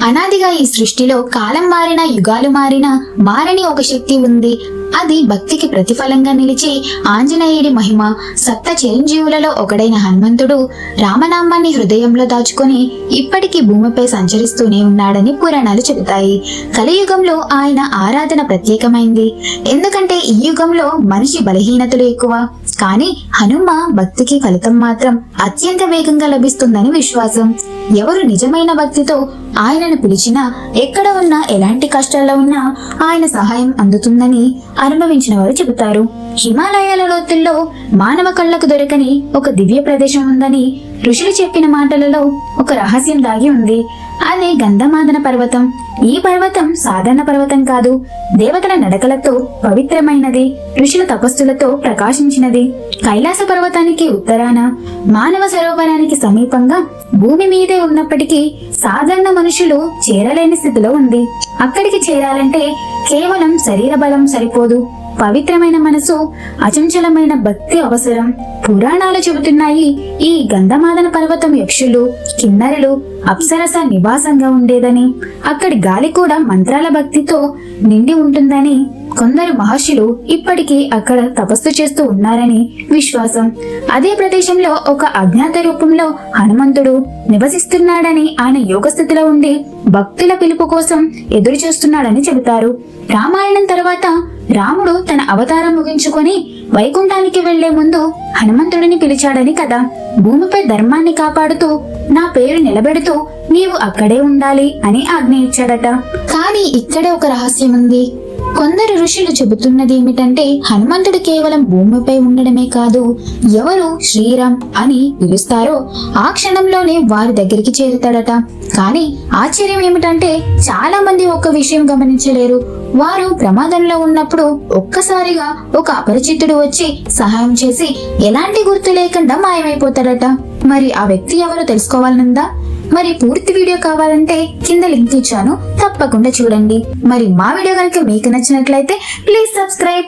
అనాదిగా ఈ సృష్టిలో కాలం మారినా యుగాలు మారినా మారని ఒక శక్తి ఉంది. అది భక్తికి ప్రతిఫలంగా నిలిచి ఆంజనేయుడి మహిమ. సప్త చిరంజీవులలో ఒకడైన హనుమంతుడు రామనామాన్ని హృదయంలో దాచుకొని ఇప్పటికీ భూమిపై సంచరిస్తూనే ఉన్నాడని పురాణాలు చెబుతాయి. కలియుగంలో ఆయన ఆరాధన ప్రత్యేకమైంది. ఎందుకంటే ఈ యుగంలో మనిషి బలహీనతలు ఎక్కువ, కానీ హనుమ భక్తికి ఫలితం మాత్రం అత్యంత వేగంగా లభిస్తుందని విశ్వాసం. ఎవరు నిజమైన భక్తితో ఆయనను పిలిచినా, ఎక్కడ ఉన్నా, ఎలాంటి కష్టాల్లో ఉన్నా ఆయన సహాయం అందుతుందని అనుభవించిన వారు చెబుతారు. హిమాలయాల లోతుల్లో మానవ కళ్ళకు దొరకని ఒక దివ్య ప్రదేశం ఉందని ఋషులు చెప్పిన మాటలలో ఒక రహస్యం దాగి ఉంది. అదే గంధమాదన పర్వతం. ఈ పర్వతం సాధారణ పర్వతం కాదు, దేవతల నడకలతో పవిత్రమైనది, ఋషుల తపస్సులతో ప్రకాశించినది. కైలాస పర్వతానికి ఉత్తరాన, మానవ సరోవరానికి సమీపంగా భూమి మీదే ఉన్నప్పటికీ సాధారణ మనుషులు చేరలేని స్థితిలో ఉంది. అక్కడికి చేరాలంటే కేవలం శరీర బలం సరిపోదు, పవిత్రమైన మనసు, అచంచలమైన భక్తి అవసరం. పురాణాలు చెబుతున్నాయి, ఈ గంధమాదన పర్వతం యక్షులు, కిన్నరులు, అప్సరస నివాసంగా ఉండేదని, అక్కడి గాలి కూడా మంత్రాల భక్తితో నిండి ఉంటుందని. కొందరు మహర్షులు ఇప్పటికీ అక్కడ తపస్సు చేస్తూ ఉన్నారని విశ్వాసం. అదే ప్రదేశంలో ఒక అజ్ఞాత రూపంలో హనుమంతుడు నివసిస్తున్నాడని, ఆయన యోగ స్థితిలో ఉండి భక్తుల పిలుపు కోసం ఎదురు చూస్తున్నాడని చెబుతారు. రామాయణం తర్వాత రాముడు తన అవతారం ముగించుకొని వైకుంఠానికి వెళ్లే ముందు హనుమంతుడిని పిలిచాడని కదా. భూమిపై ధర్మాన్ని కాపాడుతూ, నా పేరు నిలబెడుతూ నీవు అక్కడే ఉండాలి అని ఆజ్ఞ ఇచ్చాడట. కానీ ఇక్కడే ఒక రహస్యం ఉంది. కొందరు ఋషులు చెబుతున్నది ఏమిటంటే, హనుమంతుడు కేవలం భూమిపై ఉండడమే కాదు, ఎవరు శ్రీరామ్ అని పిలుస్తారో ఆ క్షణంలోనే వారి దగ్గరికి చేరుతాడట. కానీ ఆశ్చర్యం ఏమిటంటే, చాలా మంది ఒక విషయం గమనించలేరు. వారు ప్రమాదంలో ఉన్నప్పుడు ఒక్కసారిగా ఒక అపరిచితుడు వచ్చి సహాయం చేసి ఎలాంటి గుర్తు లేకుండా మాయమైపోతాడట. మరి ఆ వ్యక్తి ఎవరో తెలుసుకోవాలనుందా? మరి పూర్తి వీడియో కావాలంటే కింద లింక్ ఇచ్చాను, తప్పకుండా చూడండి. మరి మా వీడియో కనుక మీకు నచ్చినట్లయితే ప్లీజ్ సబ్స్క్రైబ్.